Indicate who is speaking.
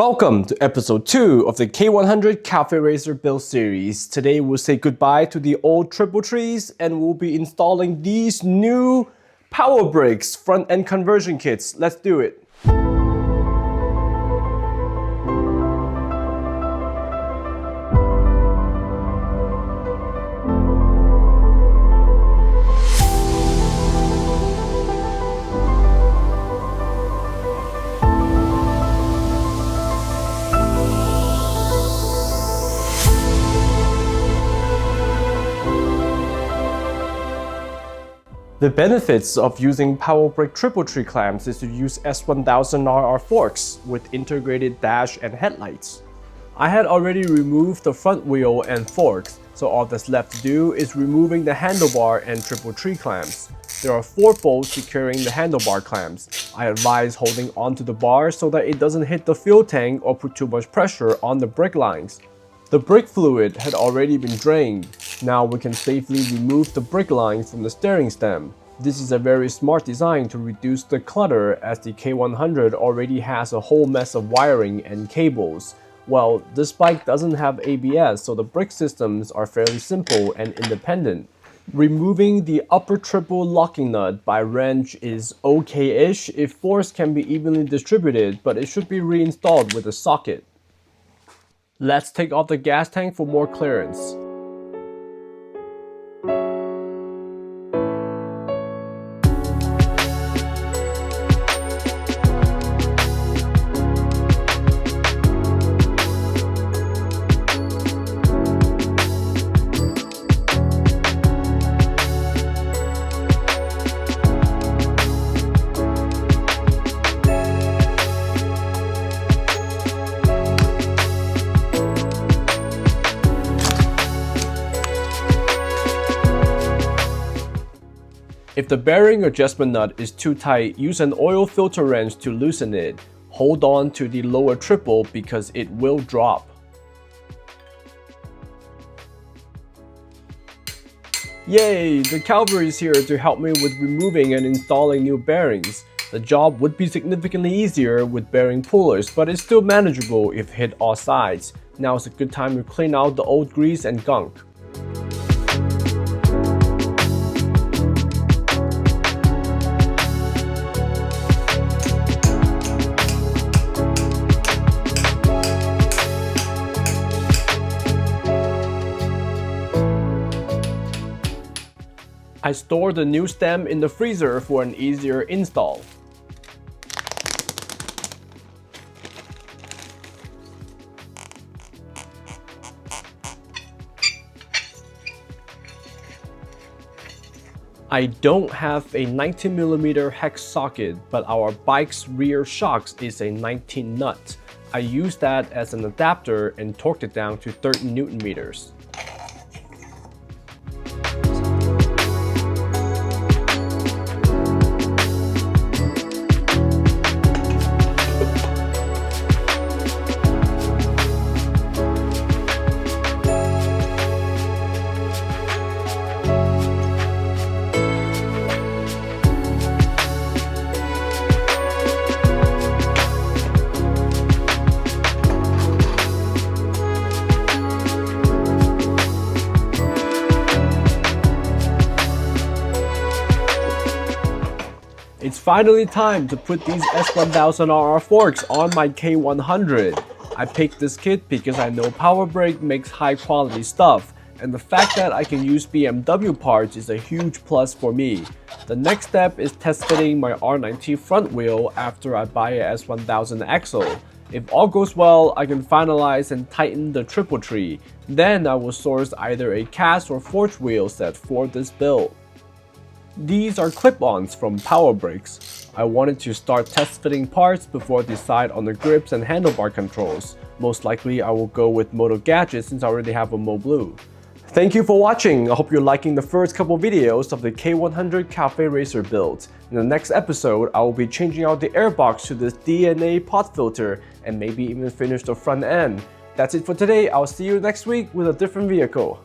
Speaker 1: Welcome to episode 2 of the K100 Cafe Racer build series. Today we'll say goodbye to the old triple trees and we'll be installing these new Powerbricks front end conversion kits. Let's do it. The benefits of using Powerbrick triple tree clamps is to use S1000RR forks with integrated dash and headlights. I had already removed the front wheel and forks, so all that's left to do is removing the handlebar and triple tree clamps. There are 4 bolts securing the handlebar clamps. I advise holding onto the bar so that it doesn't hit the fuel tank or put too much pressure on the brake lines. The brake fluid had already been drained. Now we can safely remove the brake lines from the steering stem. This is a very smart design to reduce the clutter, as the K100 already has a whole mess of wiring and cables. Well, this bike doesn't have ABS, so the brake systems are fairly simple and independent. Removing the upper triple locking nut by wrench is okay-ish if force can be evenly distributed, but it should be reinstalled with a socket. Let's take off the gas tank for more clearance. If the bearing adjustment nut is too tight, use an oil filter wrench to loosen it. Hold on to the lower triple because it will drop. Yay! The cavalry is here to help me with removing and installing new bearings. The job would be significantly easier with bearing pullers, but it's still manageable if hit all sides. Now is a good time to clean out the old grease and gunk. I stored the new stem in the freezer for an easier install. I don't have a 19mm hex socket, but our bike's rear shocks is a 19 nut. I used that as an adapter and torqued it down to 30 Nm. It's finally time to put these S1000RR forks on my K100. I picked this kit because I know Powerbrick makes high quality stuff, and the fact that I can use BMW parts is a huge plus for me. The next step is test fitting my R90 front wheel after I buy a S1000 axle. If all goes well, I can finalize and tighten the triple tree. Then I will source either a cast or forged wheel set for this build. These are clip-ons from Powerbricks. I wanted to start test fitting parts before I decide on the grips and handlebar controls. Most likely I will go with Moto Gadget since I already have a Moblue. Thank you for watching. I hope you're liking the first couple videos of the K100 Cafe Racer build. In the next episode, I will be changing out the airbox to this DNA pot filter and maybe even finish the front end. That's it for today. I'll see you next week with a different vehicle.